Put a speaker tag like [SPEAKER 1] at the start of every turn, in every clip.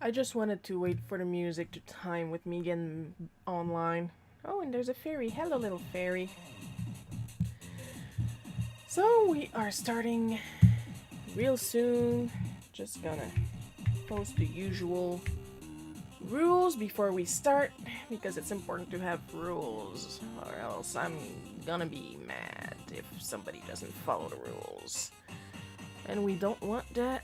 [SPEAKER 1] I just wanted to wait for the music to time with me getting online. Oh, and there's a fairy. Hello, little fairy. So, we are starting real soon. Just gonna post the usual rules before we start because it's important to have rules, or else I'm gonna be mad if somebody doesn't follow the rules. And we don't want that.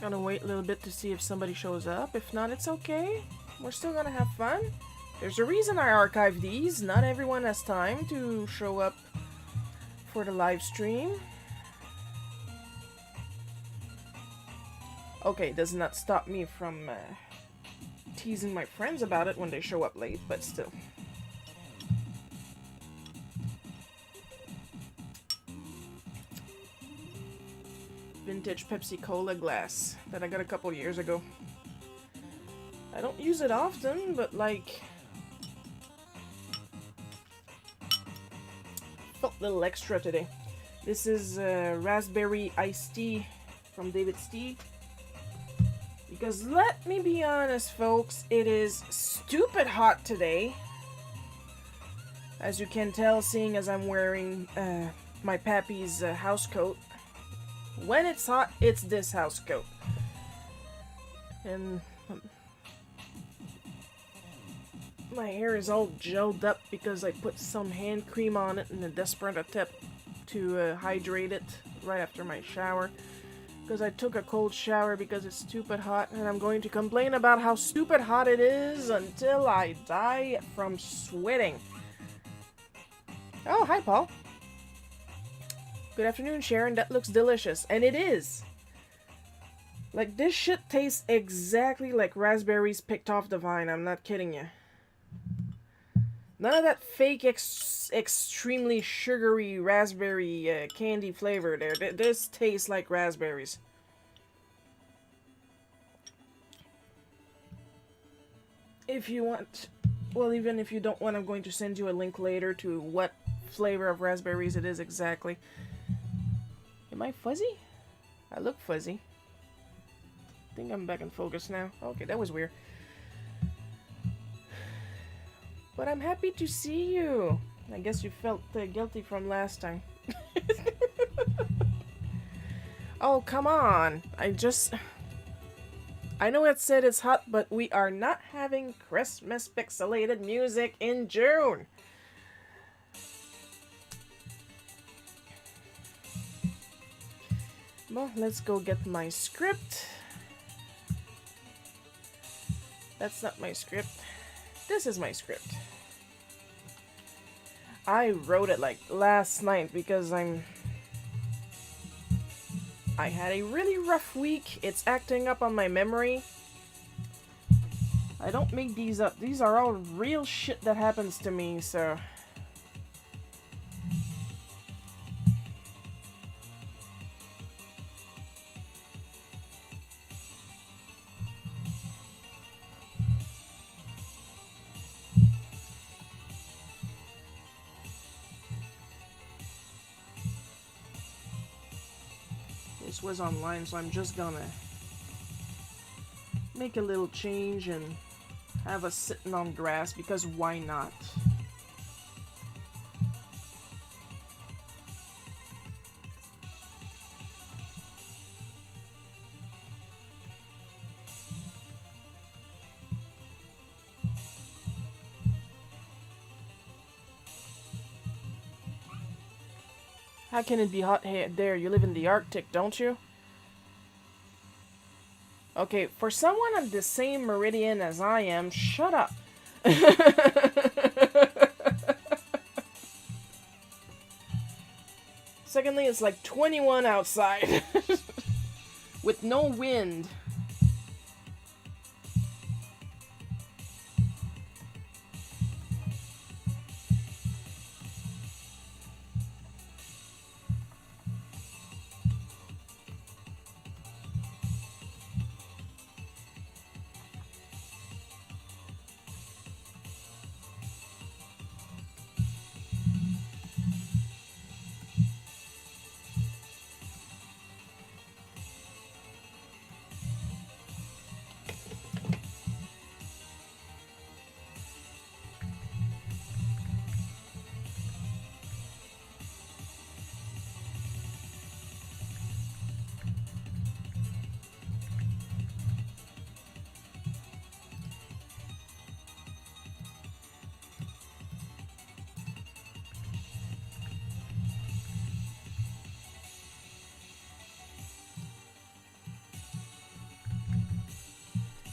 [SPEAKER 1] Gonna wait a little bit to see if somebody shows up. If not, it's okay. We're still gonna have fun. There's a reason I archive these. Not everyone has time to show up for the live stream. Okay, does not stop me from teasing my friends about it when they show up late, but still. Vintage Pepsi Cola glass that I got a couple years ago. I don't use it often, but like felt a little extra today. This is raspberry iced tea from David's Tea. Because let me be honest, folks, it is stupid hot today. As you can tell, seeing as I'm wearing my pappy's house coat. When it's hot, it's this house coat. And my hair is all gelled up because I put some hand cream on it in a desperate attempt to hydrate it right after my shower. Because I took a cold shower because it's stupid hot, and I'm going to complain about how stupid hot it is until I die from sweating. Oh, hi, Paul. Good afternoon, Sharon. That looks delicious. And it is. Like, this shit tastes exactly like raspberries picked off the vine. I'm not kidding you. None of that fake, extremely sugary raspberry candy flavor there. This tastes like raspberries. If you want, well, even if you don't want, I'm going to send you a link later to what flavor of raspberries it is exactly. Am I fuzzy? I look fuzzy. I think I'm back in focus now. Okay, that was weird. But I'm happy to see you. I guess you felt guilty from last time. Oh, come on. I know it said it's hot, but we are not having Christmas pixelated music in June. Well, let's go get my script. That's not my script. This is my script. I wrote it like last night because I had a really rough week. It's acting up on my memory. I don't make these up. These are all real shit that happens to me, so... This was online, so I'm just gonna make a little change and have us sitting on grass, because why not? How can it be hot there? You live in the Arctic, don't you? Okay, for someone on the same meridian as I am, shut up. Secondly, it's like 21 outside. With no wind.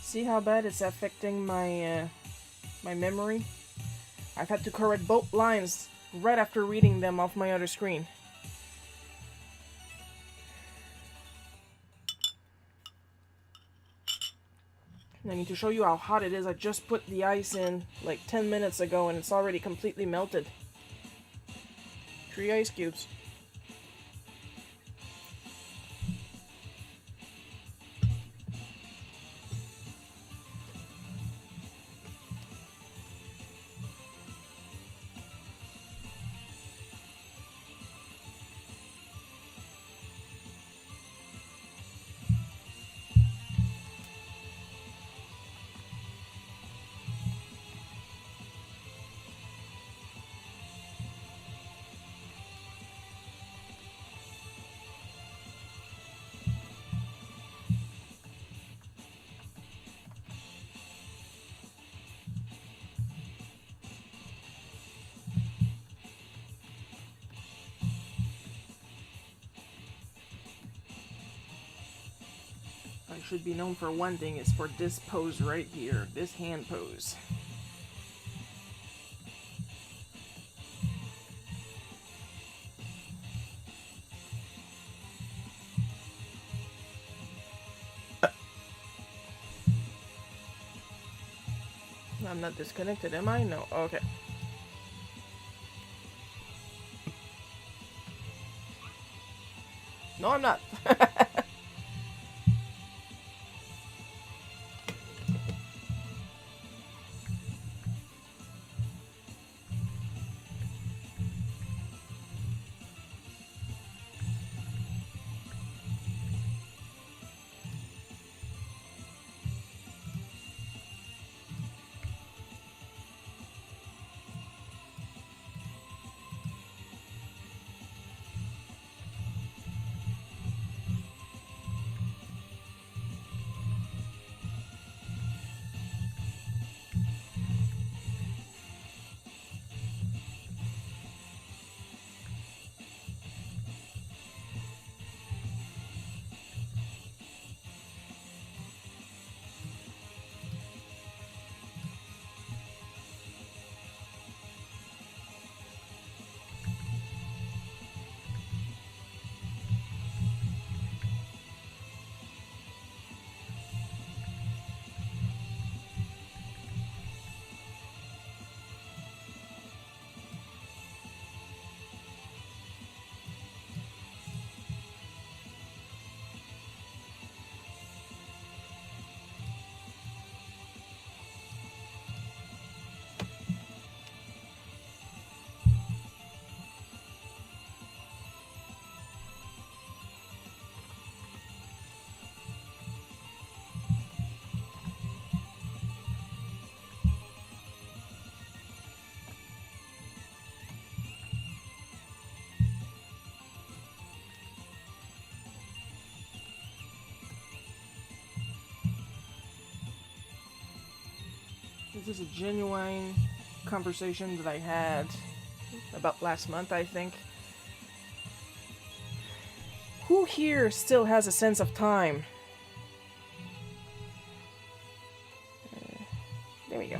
[SPEAKER 1] See how bad it's affecting my my memory? I've had to correct both lines right after reading them off my other screen. And I need to show you how hot it is. I just put the ice in like 10 minutes ago and it's already completely melted. 3 ice cubes. I should be known for one thing, it's for this pose right here, this hand pose. I'm not disconnected, am I? No. Okay. No, I'm not. This is a genuine conversation that I had about last month, I think. Who here still has a sense of time? There we go.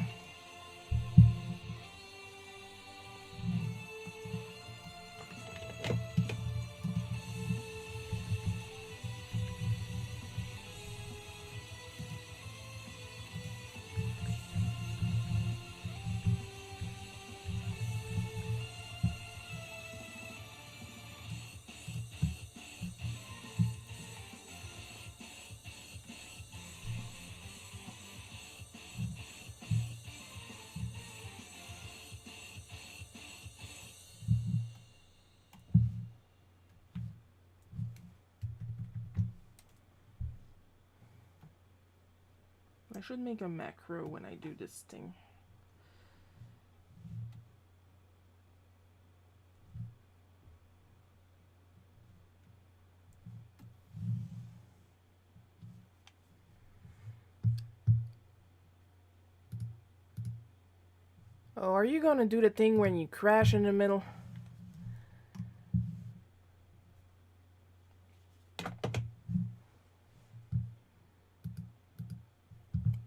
[SPEAKER 1] I should make a macro when I do this thing. Oh, are you gonna do the thing when you crash in the middle?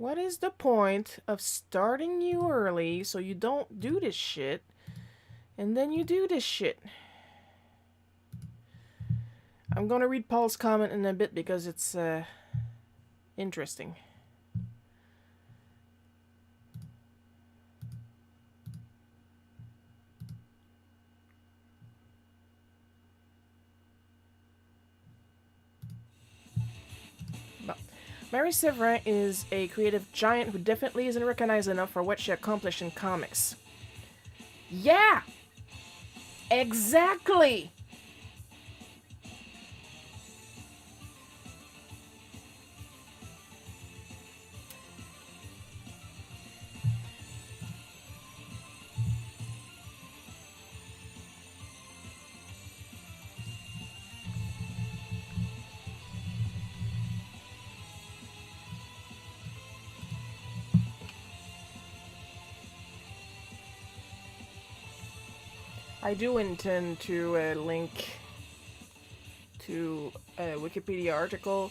[SPEAKER 1] What is the point of starting you early so you don't do this shit, and then you do this shit? I'm gonna read Paul's comment in a bit because it's interesting. Mary Severin is a creative giant who definitely isn't recognized enough for what she accomplished in comics. Yeah! Exactly! I do intend to link to a Wikipedia article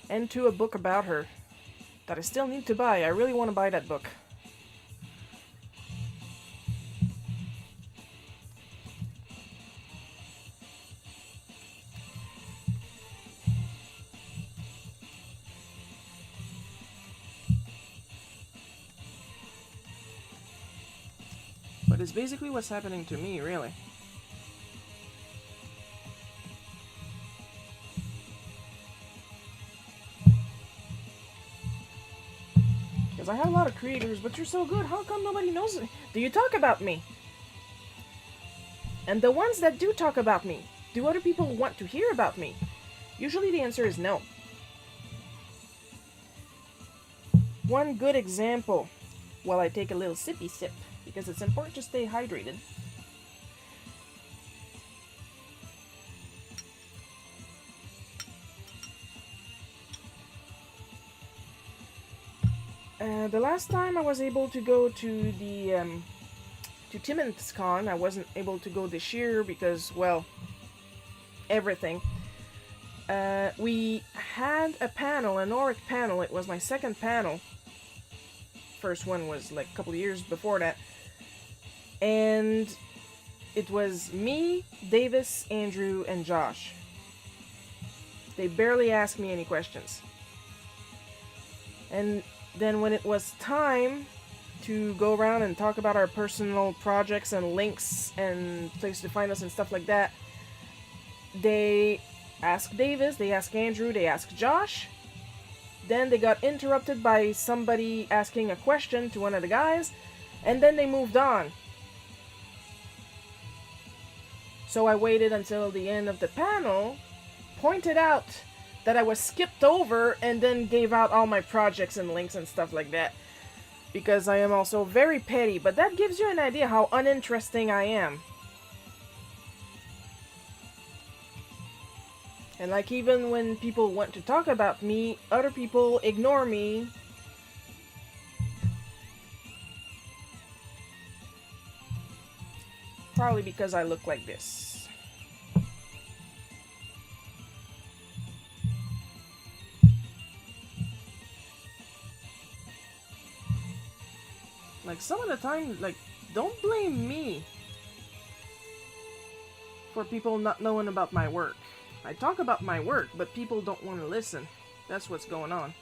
[SPEAKER 1] and to a book about her that I still need to buy. I really want to buy that book. But it's basically what's happening to me, really. Because I have a lot of creators, but you're so good, how come nobody knows it? Do you talk about me? And the ones that do talk about me, do other people want to hear about me? Usually the answer is no. One good example, while I take a little sippy sip, because it's important to stay hydrated. The last time I was able to go to the to Timmins Con, I wasn't able to go this year because, well, everything. We had a panel, an Auric panel. It was my second panel. First one was like a couple of years before that. And it was me, Davis, Andrew, and Josh. They barely asked me any questions. And then when it was time to go around and talk about our personal projects and links and places to find us and stuff like that, they asked Davis, they asked Andrew, they asked Josh. Then they got interrupted by somebody asking a question to one of the guys, and then they moved on. So I waited until the end of the panel, pointed out that I was skipped over, and then gave out all my projects and links and stuff like that. Because I am also very petty, but that gives you an idea how uninteresting I am. And like, even when people want to talk about me, other people ignore me. Probably because I look like this. Like, some of the time, like, don't blame me for people not knowing about my work. I talk about my work, but people don't want to listen. That's what's going on.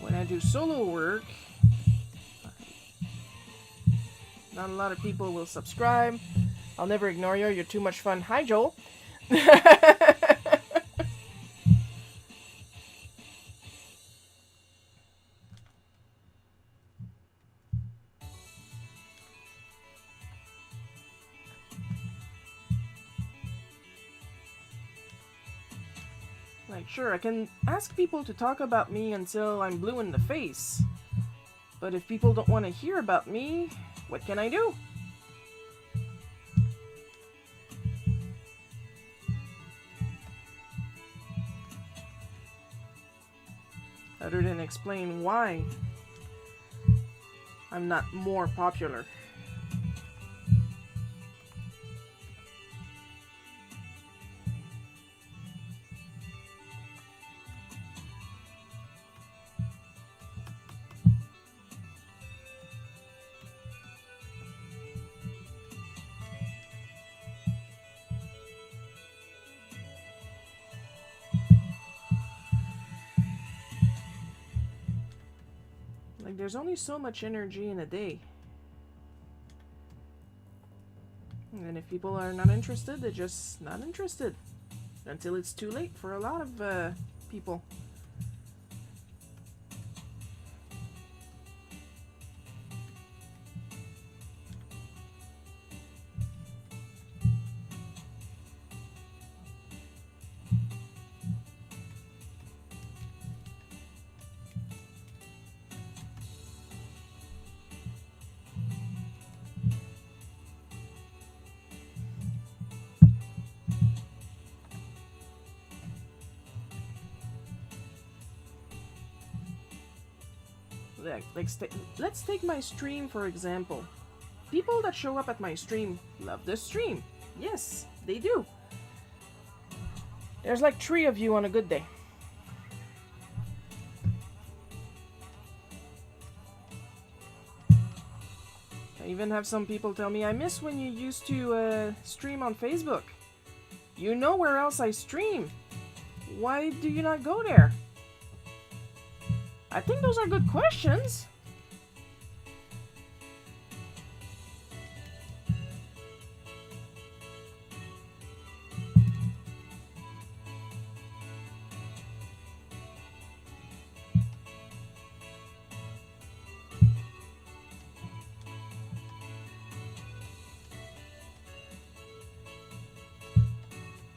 [SPEAKER 1] When I do solo work, not a lot of people will subscribe. I'll never ignore you. You're too much fun. Hi, Joel. Like, sure, I can ask people to talk about me until I'm blue in the face. But if people don't want to hear about me, what can I do? other than explain why I'm not more popular. Like, there's only so much energy in a day. And if people are not interested, they're just not interested. Until it's too late for a lot of people. Let's take my stream for example. People that show up at my stream love the stream. Yes, they do. There's like 3 of you on a good day. I even have some people tell me, I miss when you used to stream on Facebook. You know where else I stream. Why do you not go there? I think those are good questions.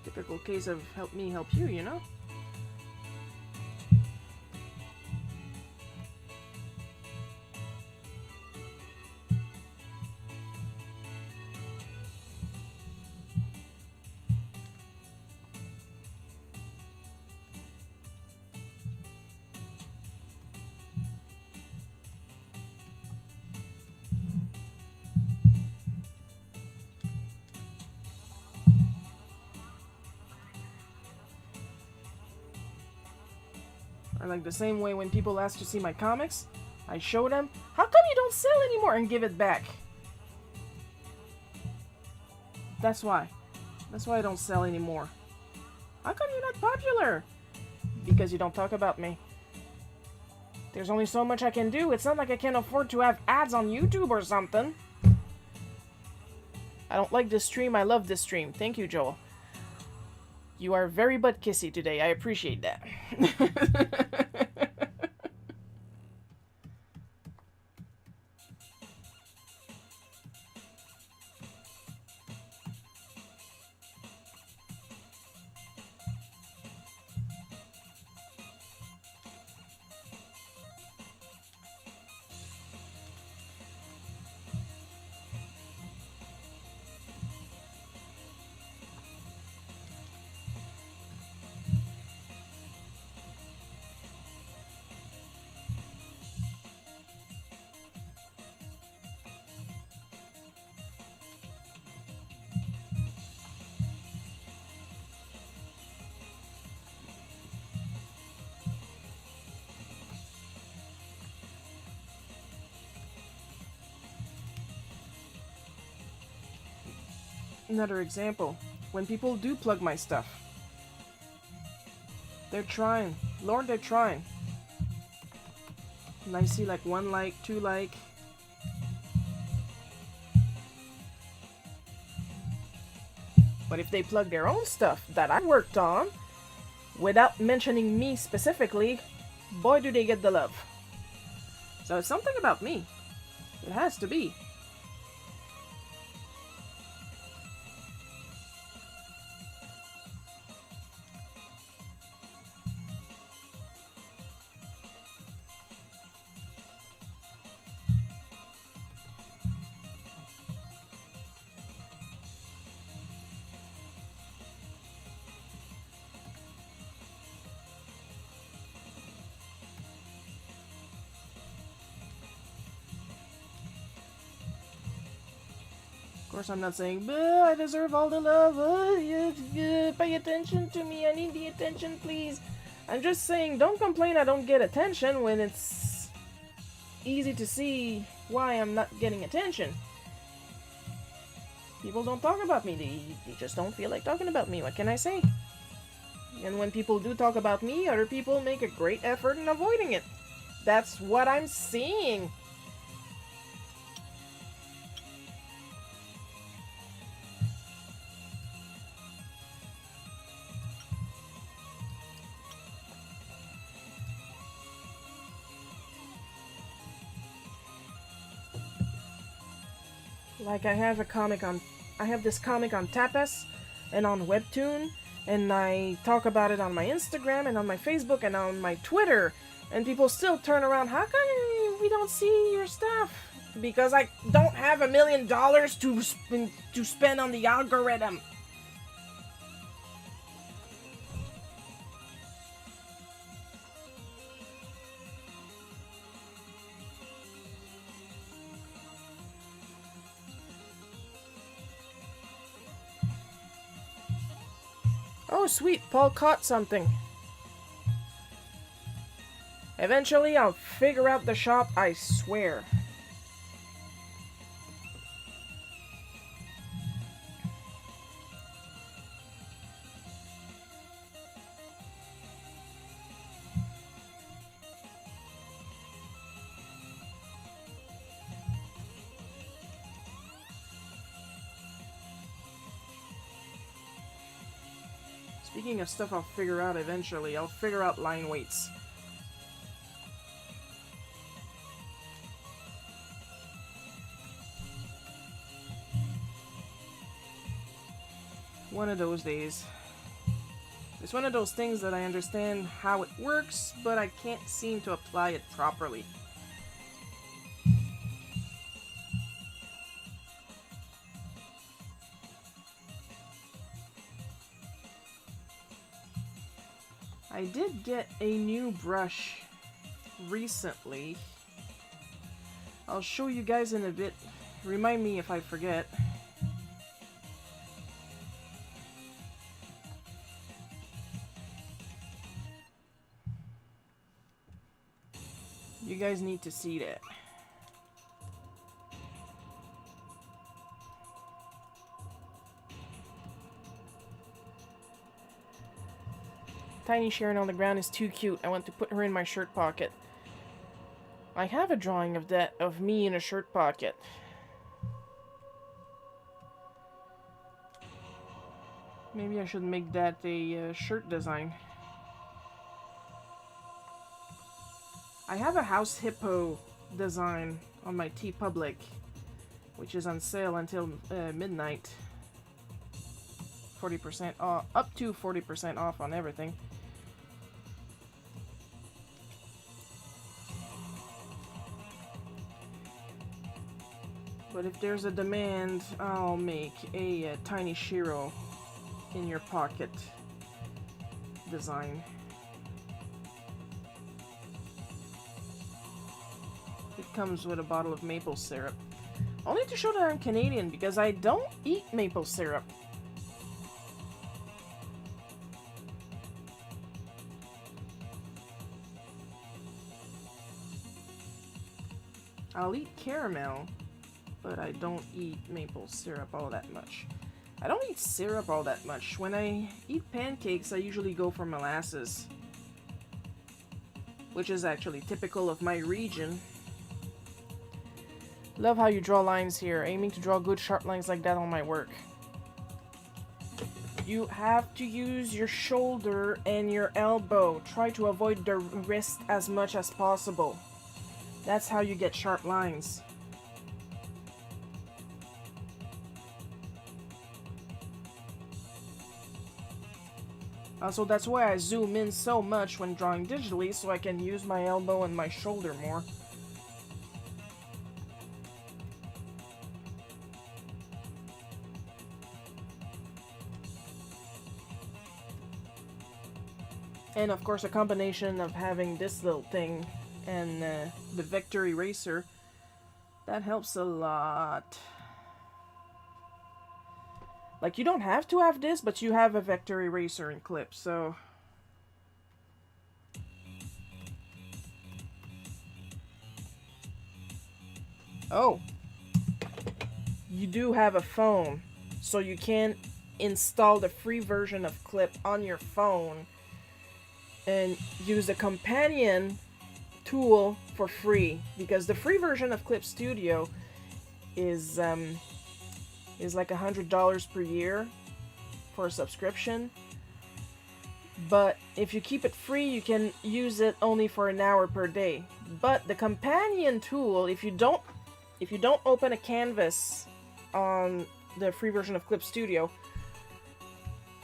[SPEAKER 1] Typical case of help me help you, you know? Or like the same way when people ask to see my comics, I show them, how come you don't sell anymore, and give it back? That's why. That's why I don't sell anymore. How come you're not popular? Because you don't talk about me. There's only so much I can do. It's not like I can afford to have ads on YouTube or something. I don't like this stream. I love this stream. Thank you, Joel. You are very butt kissy today. I appreciate that. Another example, when people do plug my stuff, they're trying. Lord, they're trying. And I see like 1 like, 2 like. But if they plug their own stuff that I worked on, without mentioning me specifically, boy do they get the love. So it's something about me. It has to be. Of course, I'm not saying, but I deserve all the love. Pay attention to me. I need the attention, please. I'm just saying, don't complain I don't get attention when it's easy to see why I'm not getting attention. People don't talk about me. They just don't feel like talking about me. What can I say? And when people do talk about me, other people make a great effort in avoiding it. That's what I'm seeing. Like I have this comic on Tapas and on Webtoon, and I talk about it on my Instagram and on my Facebook and on my Twitter, and people still turn around, how come we don't see your stuff? Because I don't have $1 million to spend on the algorithm. Oh, sweet, Paul caught something. Eventually, I'll figure out the shop, I swear. Speaking of stuff I'll figure out eventually, I'll figure out line weights. One of those days. It's one of those things that I understand how it works, but I can't seem to apply it properly. I did get a new brush recently. I'll show you guys in a bit. Remind me if I forget. You guys need to see that. Tiny Sharon on the ground is too cute. I want to put her in my shirt pocket. I have a drawing of that, of me in a shirt pocket. Maybe I should make that a shirt design. I have a house hippo design on my TeePublic, which is on sale until midnight. 40% off, up to 40% off on everything. But if there's a demand, I'll make a tiny Shiro in your pocket design. It comes with a bottle of maple syrup. Only to show that I'm Canadian, because I don't eat maple syrup. I'll eat caramel, but I don't eat maple syrup all that much. I don't eat syrup all that much. When I eat pancakes, I usually go for molasses, which is actually typical of my region. Love how you draw lines here. Aiming to draw good sharp lines like that on my work. You have to use your shoulder and your elbow. Try to avoid the wrist as much as possible. That's how you get sharp lines. Also, that's why I zoom in so much when drawing digitally, so I can use my elbow and my shoulder more. And of course, a combination of having this little thing and the vector eraser, that helps a lot. Like, you don't have to have this, but you have a vector eraser and clip, so... Oh. You do have a phone, so you can install the free version of Clip on your phone and use the companion tool for free, because the free version of Clip Studio is like $100 per year for a subscription. But if you keep it free, you can use it only for an hour per day. But the companion tool, if you don't open a canvas on the free version of Clip Studio,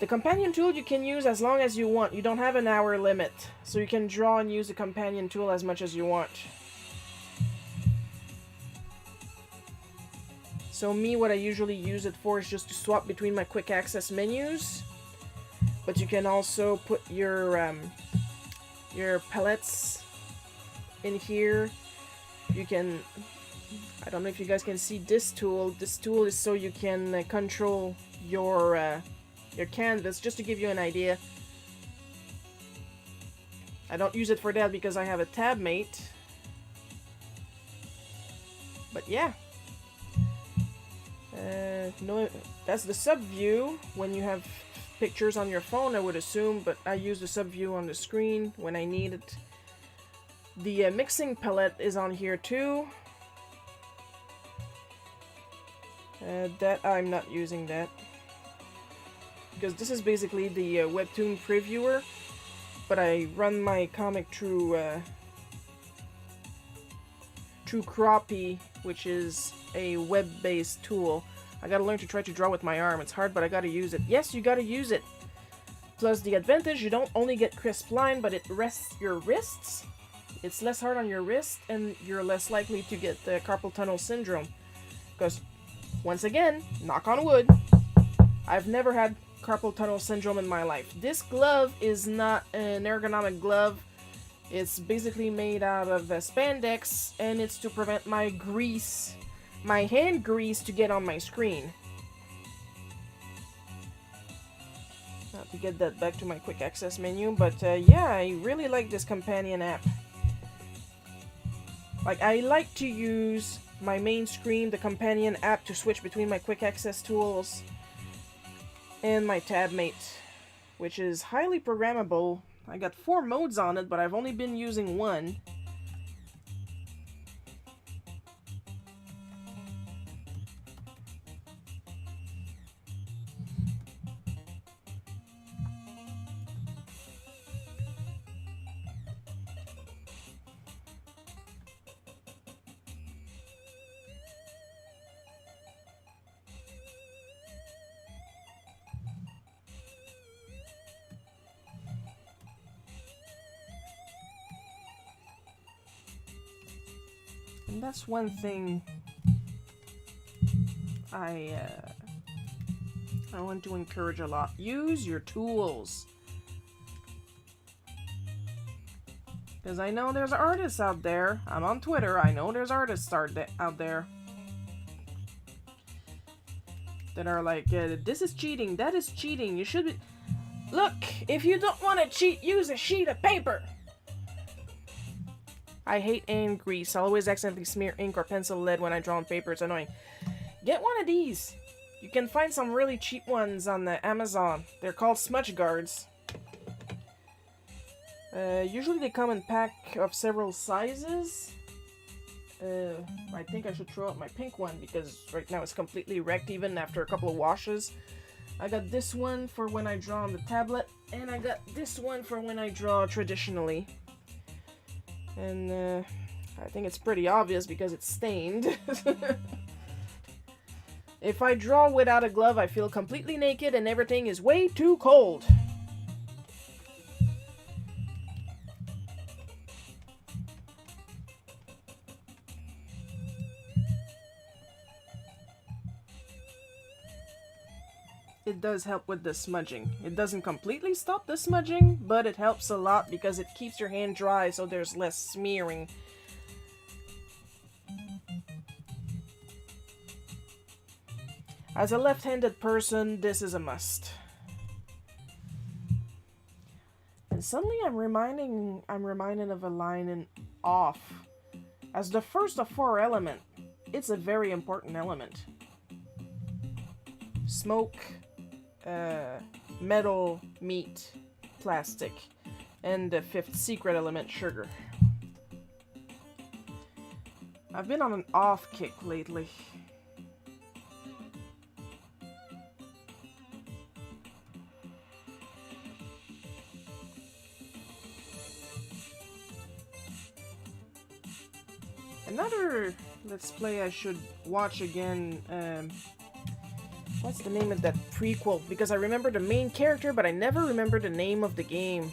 [SPEAKER 1] the companion tool you can use as long as you want. You don't have an hour limit, so you can draw and use the companion tool as much as you want. So me, what I usually use it for is just to swap between my quick access menus. But you can also put your palettes in here. You can, I don't know if you guys can see this tool. This tool is so you can control your canvas, just to give you an idea. I don't use it for that because I have a tab mate. But yeah. No, that's the sub view when you have pictures on your phone, I would assume, but I use the sub view on the screen when I need it. The mixing palette is on here too. That I'm not using that, because this is basically the webtoon previewer, but I run my comic through Croppy, which is a web-based tool. I gotta learn to try to draw with my arm. It's hard, but I gotta use it. Yes, you gotta use it. Plus the advantage, you don't only get crisp line, but it rests your wrists. It's less hard on your wrist, and you're less likely to get the carpal tunnel syndrome. Because, once again, knock on wood, I've never had carpal tunnel syndrome in my life. This glove is not an ergonomic glove. It's basically made out of spandex, and it's to prevent my hand grease to get on my screen. Not to get that back to my quick access menu, but yeah, I really like this companion app. Like, I like to use my main screen, the companion app, to switch between my quick access tools and my tab mate, which is highly programmable. I got 4 modes on it, but I've only been using one. And that's one thing I want to encourage a lot. Use your tools. Because I know there's artists out there. I'm on Twitter. I know there's artists out there that are like, this is cheating, that is cheating. You should be... Look, if you don't want to cheat, use a sheet of paper. I hate hand grease. I always accidentally smear ink or pencil lead when I draw on paper. It's annoying. Get one of these. You can find some really cheap ones on the Amazon. They're called smudge guards. Usually they come in pack of several sizes. I think I should throw out my pink one because right now it's completely wrecked even after a couple of washes. I got this one for when I draw on the tablet, and I got this one for when I draw traditionally. And I think it's pretty obvious because it's stained. If I draw without a glove, I feel completely naked and everything is way too cold. It does help with the smudging. It doesn't completely stop the smudging, but it helps a lot because it keeps your hand dry so there's less smearing. As a left-handed person, this is a must. And suddenly I'm reminded of a line in Off. As the first of 4 elements, it's a very important element. Smoke, metal, meat, plastic, and the 5th secret element, sugar. I've been on an off kick lately. Another Let's Play I should watch again, what's the name of that prequel? Because I remember the main character, but I never remember the name of the game.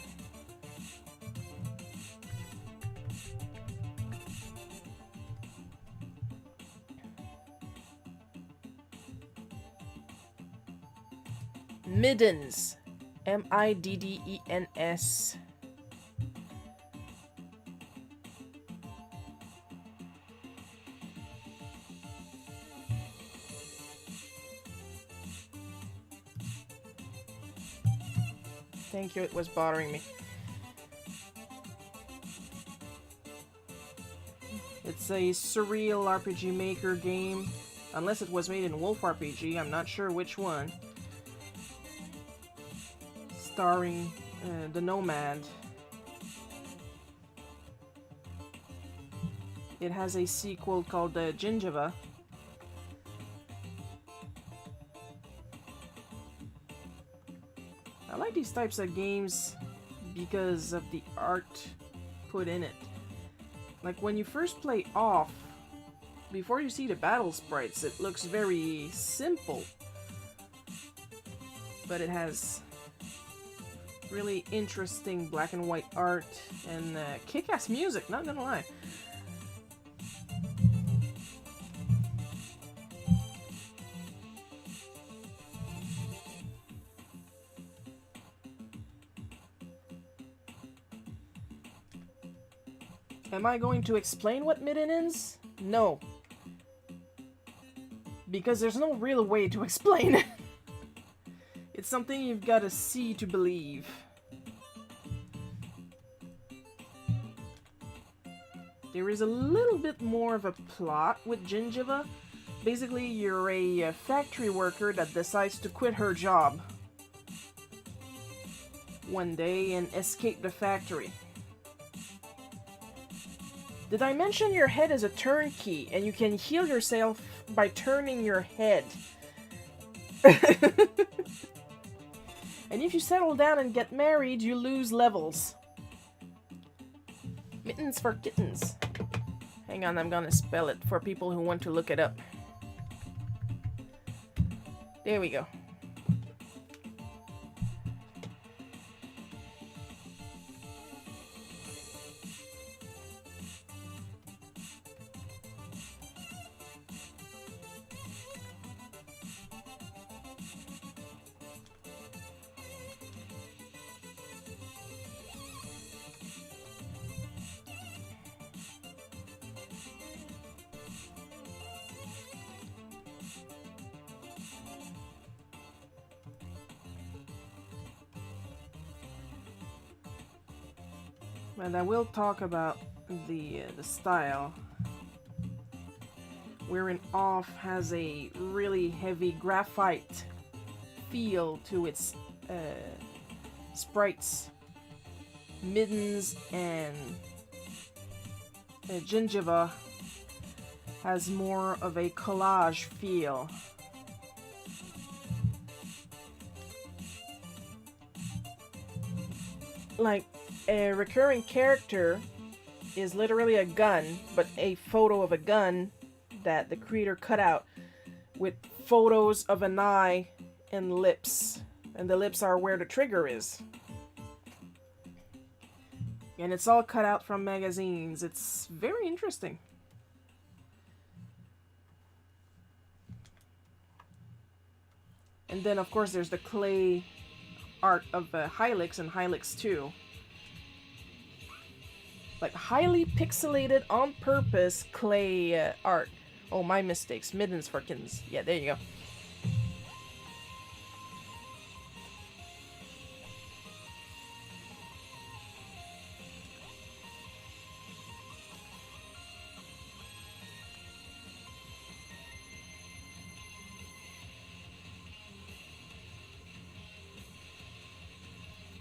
[SPEAKER 1] Middens. Middens. Thank you, it was bothering me. It's a surreal RPG Maker game. Unless it was made in Wolf RPG, I'm not sure which one. Starring the Nomad. It has a sequel called Gingiva. I like these types of games because of the art put in it. Like when you first play Off, before you see the battle sprites, it looks very simple. But it has really interesting black and white art and kick-ass music, not gonna lie. Am I going to explain what midden is? No. Because there's no real way to explain it. It's something you've got to see to believe. There is a little bit more of a plot with Gingiva. Basically, you're a factory worker that decides to quit her job one day and escape the factory. Did I mention your head is a turnkey and you can heal yourself by turning your head? And if you settle down and get married, you lose levels. Mittens for kittens. Hang on, I'm gonna spell it for people who want to look it up. There we go. And I will talk about the style, wherein Off has a really heavy graphite feel to its sprites. Middens and Gingiva has more of a collage feel. Like, a recurring character is literally a gun, but a photo of a gun that the creator cut out with photos of an eye and lips. And the lips are where the trigger is. And it's all cut out from magazines. It's very interesting. And then, of course, there's the clay art of Hylix and Hylix 2. Like highly pixelated on purpose clay art. Oh, my mistakes. Middens for kittens. Yeah, there you go.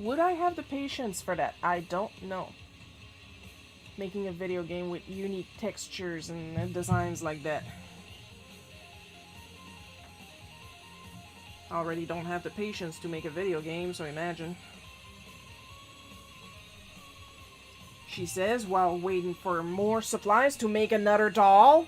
[SPEAKER 1] Would I have the patience for that? I don't know. Making a video game with unique textures and designs like that. I already don't have the patience to make a video game, so imagine. She says while waiting for more supplies to make another doll.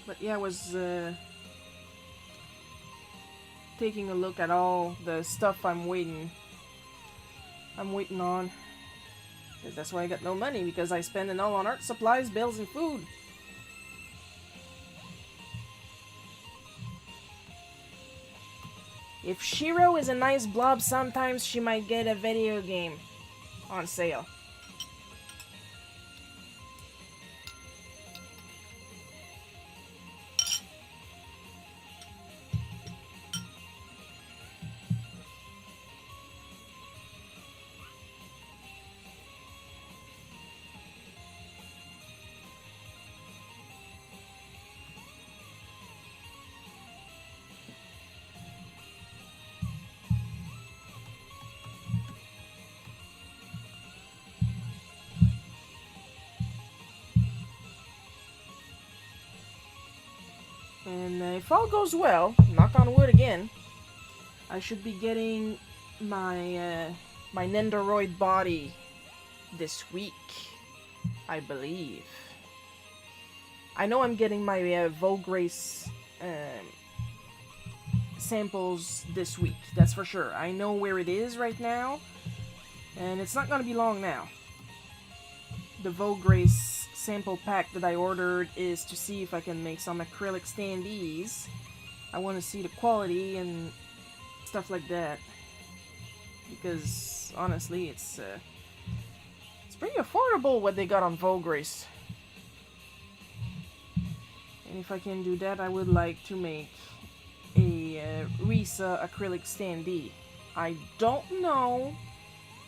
[SPEAKER 1] But yeah, I was taking a look at all the stuff I'm waiting on. Because that's why I got no money, because I spend it all on art supplies, bills, and food. If Shiro is a nice blob, sometimes she might get a video game on sale. And if all goes well, knock on wood again, I should be getting my my Nendoroid body this week, I believe. I know I'm getting my Vograce samples this week, that's for sure. I know where it is right now, and it's not gonna be long now. The Vograce sample pack that I ordered is to see if I can make some acrylic standees. I want to see the quality and stuff like that, because honestly it's pretty affordable what they got on Vograce. And if I can do that, I would like to make a Risa acrylic standee. I don't know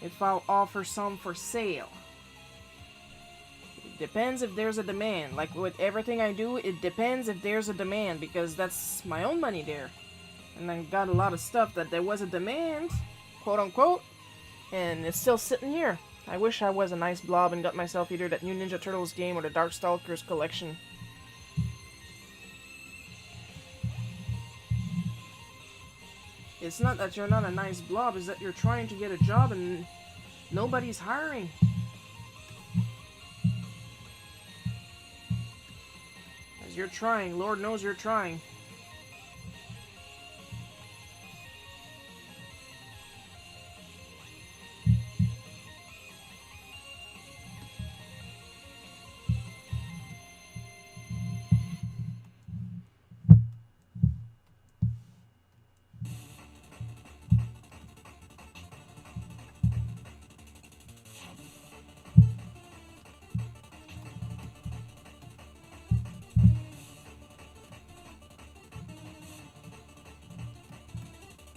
[SPEAKER 1] if I'll offer some for sale. Depends if there's a demand. Like with everything I do, it depends if there's a demand, because that's my own money there. And I got a lot of stuff that there was a demand, quote unquote, and it's still sitting here. I wish I was a nice blob and got myself either that new Ninja Turtles game or the Darkstalkers collection. It's not that you're not a nice blob, it's that you're trying to get a job and nobody's hiring. You're trying. Lord knows you're trying.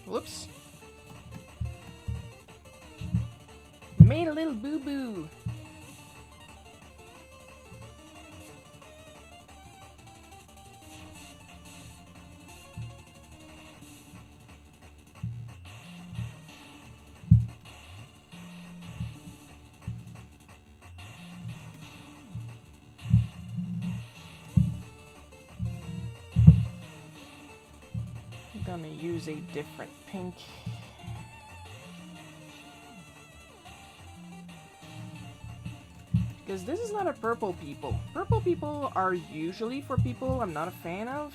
[SPEAKER 1] Whoops. Made a little boo-boo. I'm gonna use a different pink. Because this is not a purple people. Purple people are usually for people I'm not a fan of.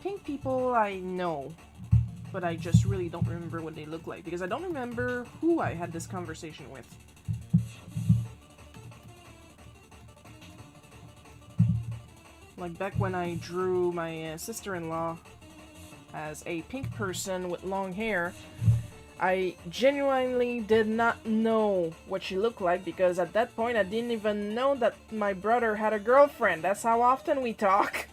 [SPEAKER 1] Pink people I know, but I just really don't remember what they look like, because I don't remember who I had this conversation with. Like back when I drew my sister-in-law as a pink person with long hair, I genuinely did not know what she looked like, because at that point I didn't even know that my brother had a girlfriend. That's how often we talk.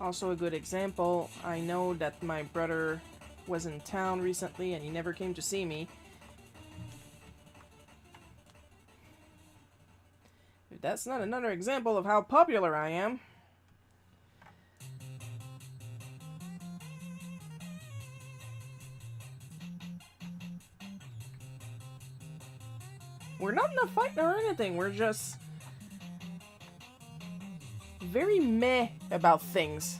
[SPEAKER 1] Also a good example, I know that my brother was in town recently and he never came to see me. If that's not another example of how popular I am. We're not in a fight or anything, we're just very meh about things.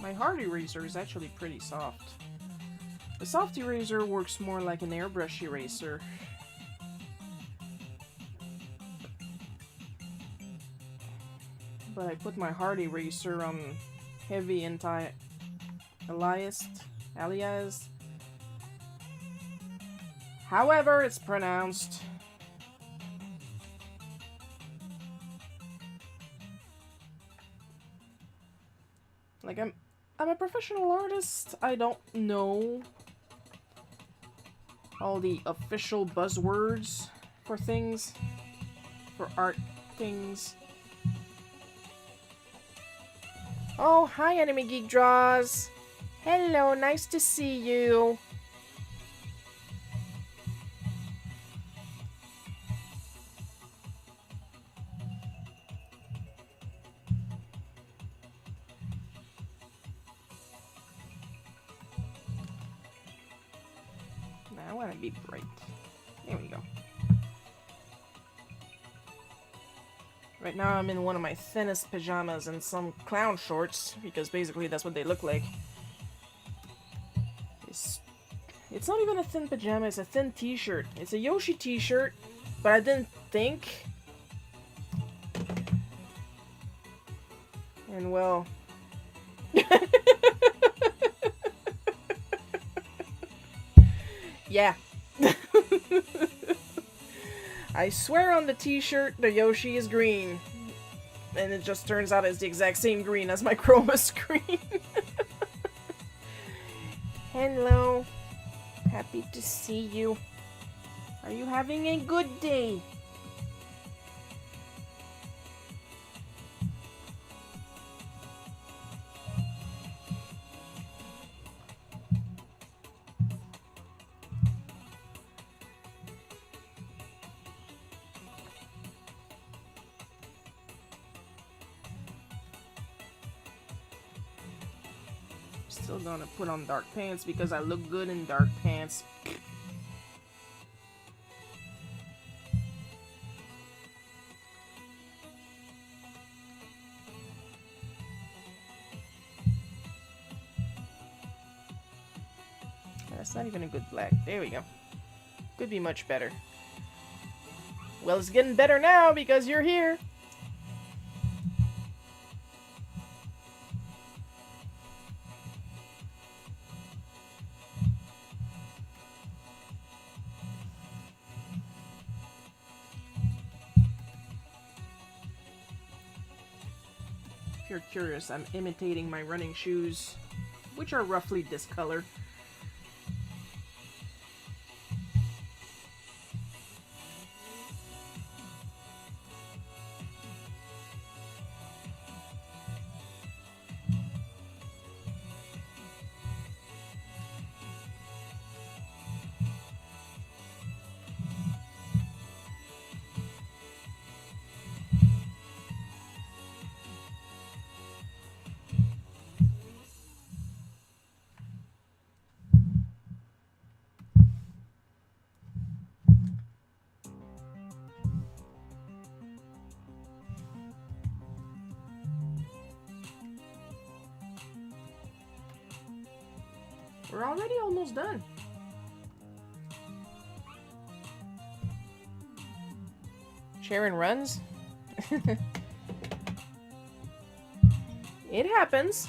[SPEAKER 1] My hard eraser is actually pretty soft. The soft eraser works more like an airbrush eraser. But I put my hard eraser on heavy anti-aliased. However it's pronounced. Like, I'm a professional artist. I don't know all the official buzzwords for things, for art things. Oh, hi, Anime Geek Draws. Hello, nice to see you. Now I want to be bright. There we go. Right now I'm in one of my thinnest pajamas and some clown shorts, because basically that's what they look like. It's not even a thin pajama, it's a thin t-shirt. It's a Yoshi t-shirt, but I didn't think. And well... yeah. I swear on the t-shirt, the Yoshi is green. And it just turns out it's the exact same green as my chroma screen. Hello. Happy to see you. Are you having a good day? Still gonna put on dark pants because I look good in dark pants. That's not even a good black. There we go. Could be much better. Well, it's getting better now because you're here. If you're curious, I'm imitating my running shoes, which are roughly this color. We're already almost done. Sharon runs? It happens.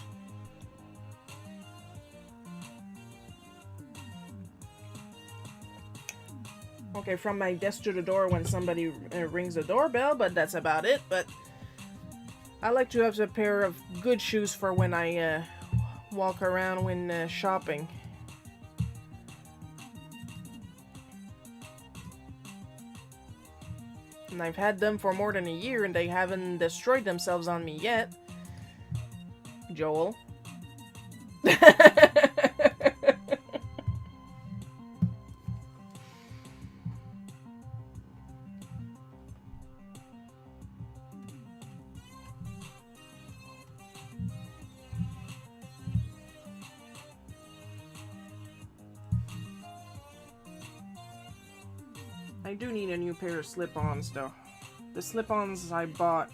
[SPEAKER 1] Okay, from my desk to the door when somebody rings the doorbell, but that's about it. But I like to have a pair of good shoes for when I walk around when shopping. And I've had them for more than a year and they haven't destroyed themselves on me yet. Joel. I do need a new pair of slip-ons though. The slip-ons I bought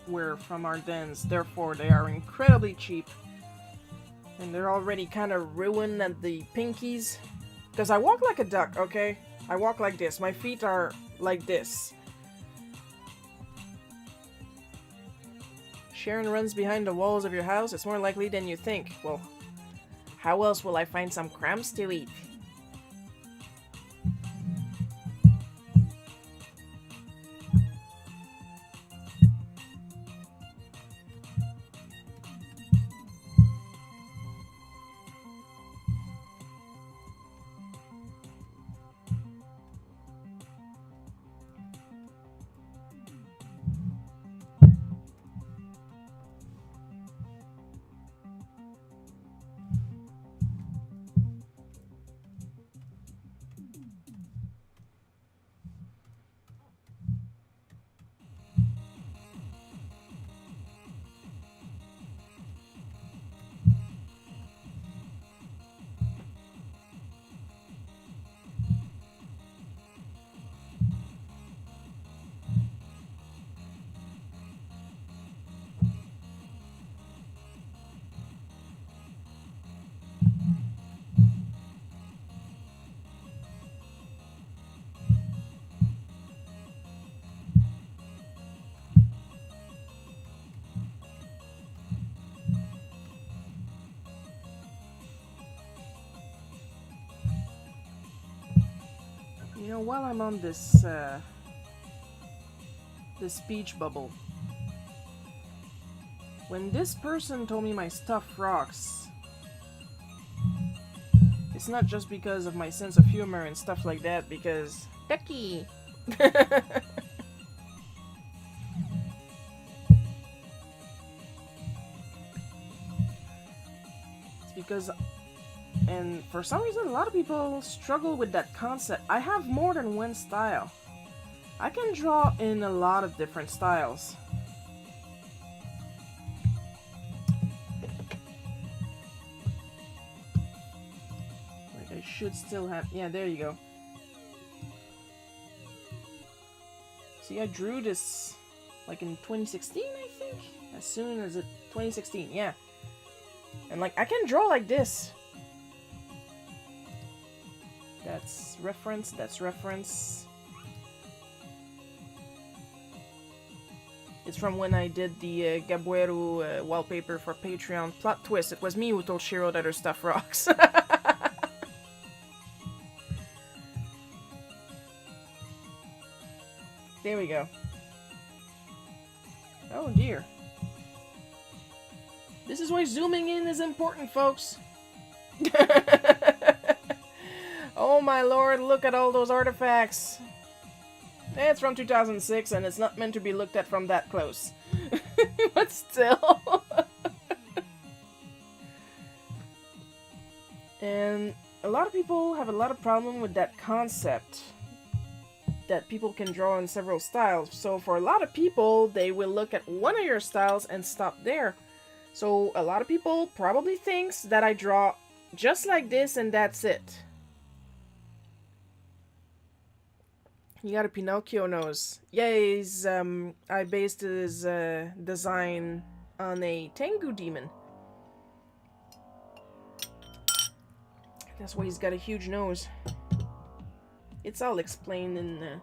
[SPEAKER 1] were from Ardennes, therefore they are incredibly cheap. And they're already kind of ruined at the pinkies. Because I walk like a duck, okay? I walk like this. My feet are like this. Sharon runs behind the walls of your house. It's more likely than you think. Well, how else will I find some crumbs to eat? You know, while I'm on this speech bubble, when this person told me my stuff rocks, it's not just because of my sense of humor and stuff like that, because Becky. It's because, and for some reason, a lot of people struggle with that concept. I have more than one style. I can draw in a lot of different styles. Like I should still have, yeah, there you go. See, I drew this like in 2016, I think? As soon as it, 2016, yeah. And like, I can draw like this. That's reference, that's reference. It's from when I did the Gabuero wallpaper for Patreon. Plot twist, it was me who told Shiro that her stuff rocks. There we go. Oh dear. This is why zooming in is important, folks. Oh my lord, look at all those artifacts. It's from 2006 and it's not meant to be looked at from that close. But still. And a lot of people have a lot of problem with that concept. That people can draw in several styles. So for a lot of people, they will look at one of your styles and stop there. So a lot of people probably thinks that I draw just like this and that's it. You got a Pinocchio nose. Yeah, he's, I based his design on a Tengu demon. That's why he's got a huge nose. It's all explained in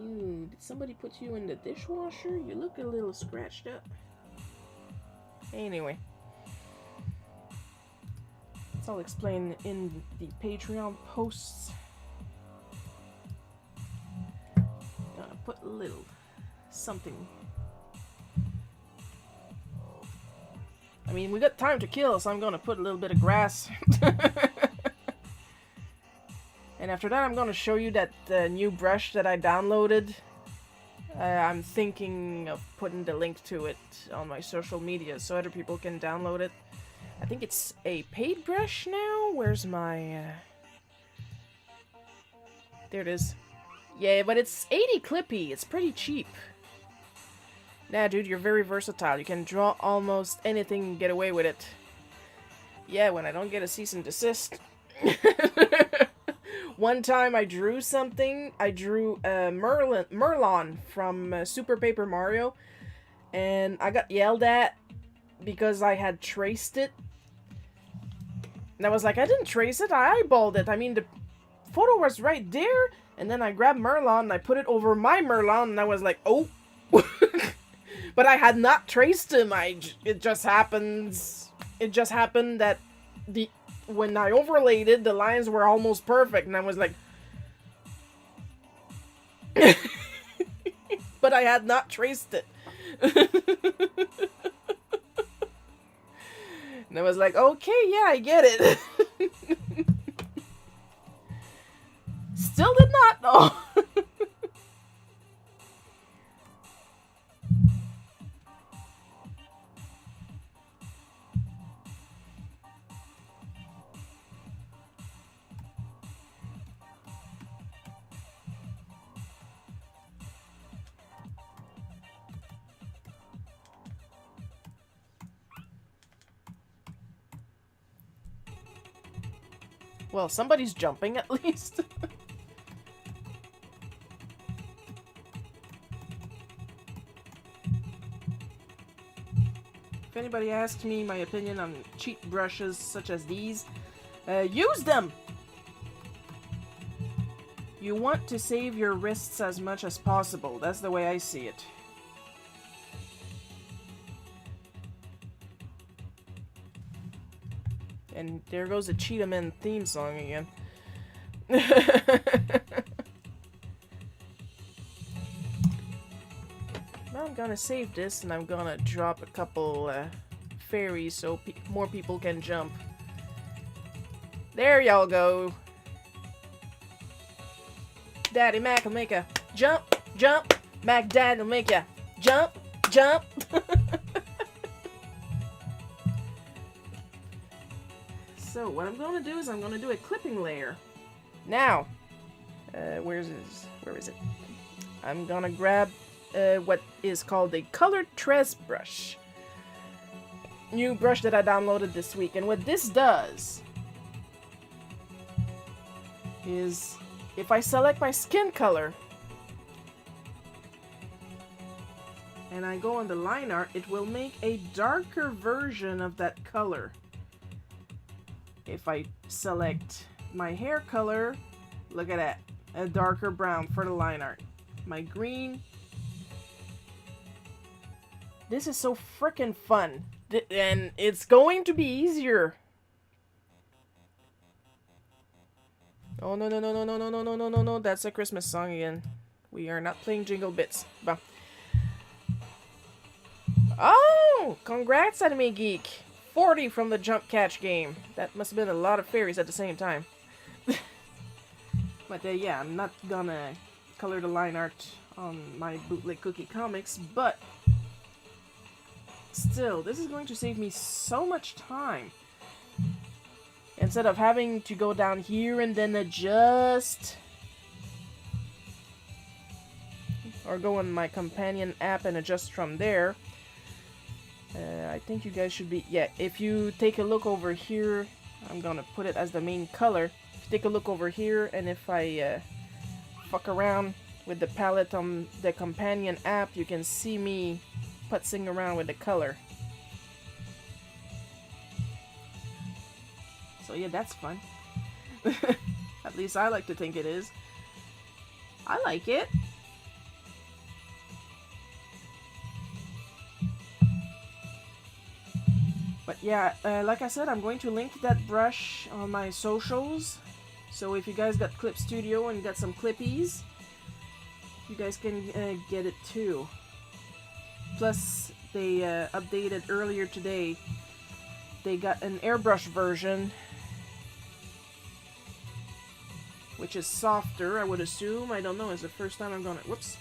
[SPEAKER 1] Ew, did somebody put you in the dishwasher? You look a little scratched up. Anyway. It's all explained in the Patreon posts. Gonna put a little something. I mean, we got time to kill, so I'm gonna put a little bit of grass. And after that, I'm gonna show you that new brush that I downloaded. I'm thinking of putting the link to it on my social media so other people can download it. I think it's a paid brush now. Where's my... There it is. Yeah, but it's 80 clippy. It's pretty cheap. Nah, dude, you're very versatile. You can draw almost anything and get away with it. Yeah, when I don't get a cease and desist. One time I drew something. I drew Merlon from Super Paper Mario. And I got yelled at because I had traced it. And I was like, I didn't trace it. I eyeballed it. I mean, the photo was right there. And then I grabbed Merlon and I put it over my Merlon. And I was like, oh. But I had not traced him. It just happens. It just happened that when I overlaid it, the lines were almost perfect. And I was like... But I had not traced it. And I was like, okay, yeah, I get it. Still did not know. Well, somebody's jumping at least. If anybody asks me my opinion on cheap brushes such as these, use them! You want to save your wrists as much as possible. That's the way I see it. And there goes the Cheetah Men theme song again. Now I'm gonna save this and I'm gonna drop a couple fairies so more people can jump. There y'all go. Daddy Mac will make ya jump, jump. Mac Dad will make ya jump, jump. So what I'm going to do is I'm going to do a clipping layer. Now, where is it? I'm going to grab what is called a colored tress brush. New brush that I downloaded this week. And what this does is if I select my skin color and I go on the line art, it will make a darker version of that color. If I select my hair color, look at that, a darker brown for the line art. My green. This is so freaking fun. And it's going to be easier. Oh, no, no, no, no, no, no, no, no, no, no, no. That's a Christmas song again. We are not playing Jingle Bits. Bah. Oh, congrats, Anime Geek. 40 from the Jump Catch game. That must have been a lot of fairies at the same time. But yeah, I'm not gonna color the line art on my Bootleg Cookie comics, but still, this is going to save me so much time. Instead of having to go down here and then adjust, or go on my companion app and adjust from there. I think you guys should be... Yeah, if you take a look over here, I'm gonna put it as the main color. If you take a look over here, and if I fuck around with the palette on the companion app, you can see me putzing around with the color. So yeah, that's fun. At least I like to think it is. I like it. But yeah, like I said, I'm going to link that brush on my socials. So if you guys got Clip Studio and got some clippies, you guys can get it too. Plus, they updated earlier today. They got an airbrush version, which is softer, I would assume. I don't know, it's the first time I'm gonna... Whoops.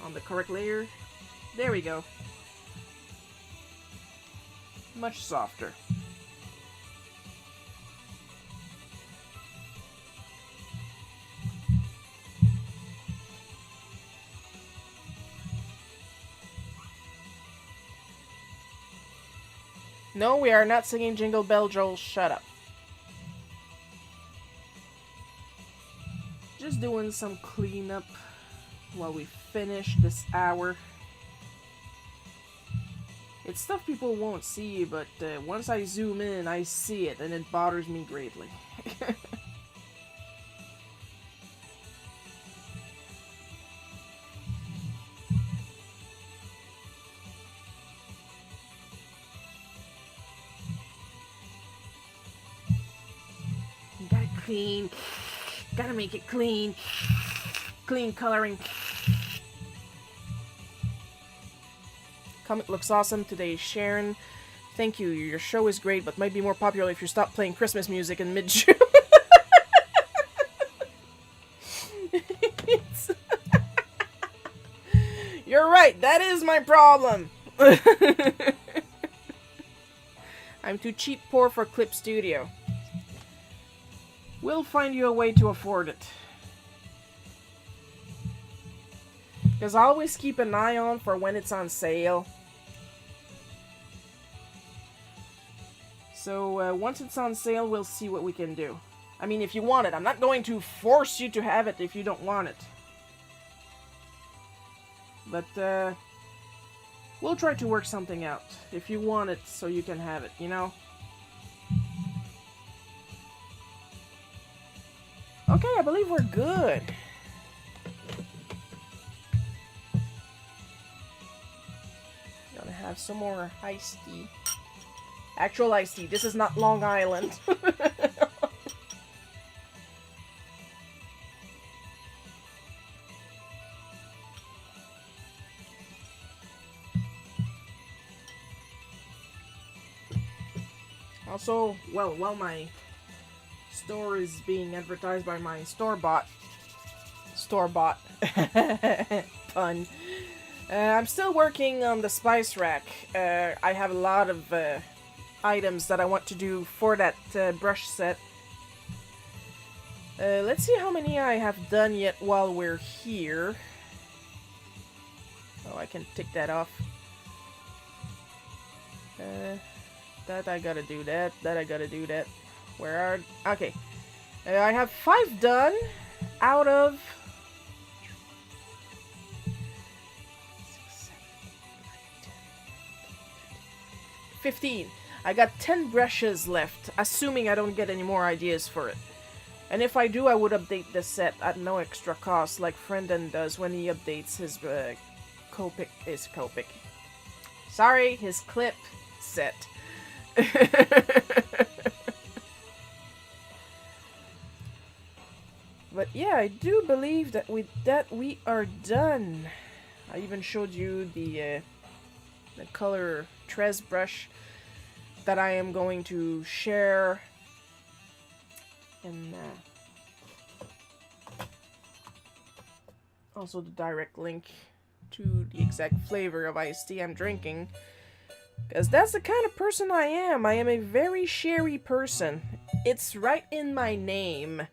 [SPEAKER 1] On the correct layer. There we go. Much softer. No, we are not singing Jingle Bell, Joel. Shut up. Just doing some cleanup while we finish this hour. It's stuff people won't see, but once I zoom in, I see it, and it bothers me greatly. You gotta clean. Gotta make it clean. Clean coloring. Comic looks awesome today, Sharon. Thank you. Your show is great, but might be more popular if you stop playing Christmas music in mid-June. You're right. That is my problem. I'm too cheap poor for Clip Studio. We'll find you a way to afford it. Because I always keep an eye on for when it's on sale. So once it's on sale, we'll see what we can do. I mean, if you want it. I'm not going to force you to have it if you don't want it. But we'll try to work something out. If you want it, so you can have it, you know? Okay, I believe we're good. Gonna have some more iced tea. Actual iced tea. This is not Long Island. Also, well, while my store is being advertised by my store-bought pun. I'm still working on the spice rack. I have a lot of items that I want to do for that brush set. Let's see how many I have done yet while we're here. Oh, I can tick that off. That I gotta do that. That I gotta do that. Where are... Okay. I have 5 done out of... 15. I got 10 brushes left, assuming I don't get any more ideas for it. And if I do, I would update the set at no extra cost, like Frendon does when he updates his Copic. Sorry, his clip set. But yeah, I do believe that with that we are done. I even showed you the color Trez brush that I am going to share. And also the direct link to the exact flavor of iced tea I'm drinking. Because that's the kind of person I am. I am a very sherry person. It's right in my name.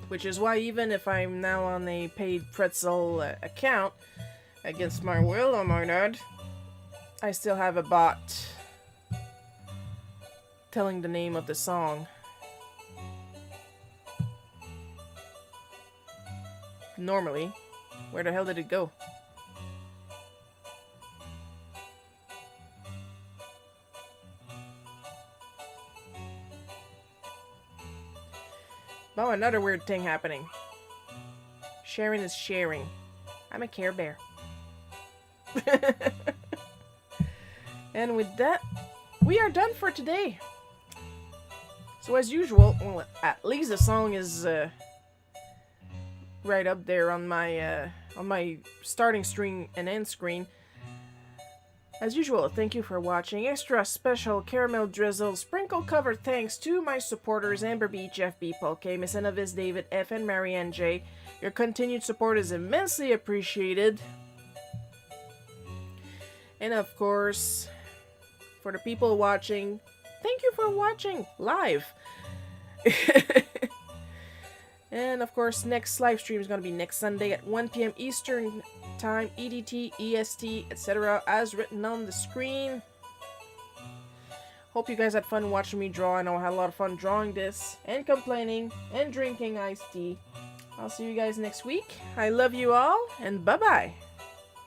[SPEAKER 1] Which is why even if I'm now on a paid pretzel account, against my will, oh my god, I still have a bot telling the name of the song. Normally. Where the hell did it go? Oh, another weird thing happening. Sharing is sharing. I'm a Care Bear. And with that, we are done for today. So as usual, well, at least the song is right up there on my starting screen and end screen. As usual, thank you for watching. Extra special caramel drizzle sprinkle cover thanks to my supporters Amber Beach, FB, Paul K, Miss Enovis, David F, and Marianne J. Your continued support is immensely appreciated. And of course, for the people watching, thank you for watching live. And of course, next live stream is going to be next Sunday at 1 p.m. Eastern Time, EDT, EST, etc. as written on the screen. Hope you guys had fun watching me draw. I know I had a lot of fun drawing this, and complaining, and drinking iced tea. I'll see you guys next week. I love you all, and bye-bye.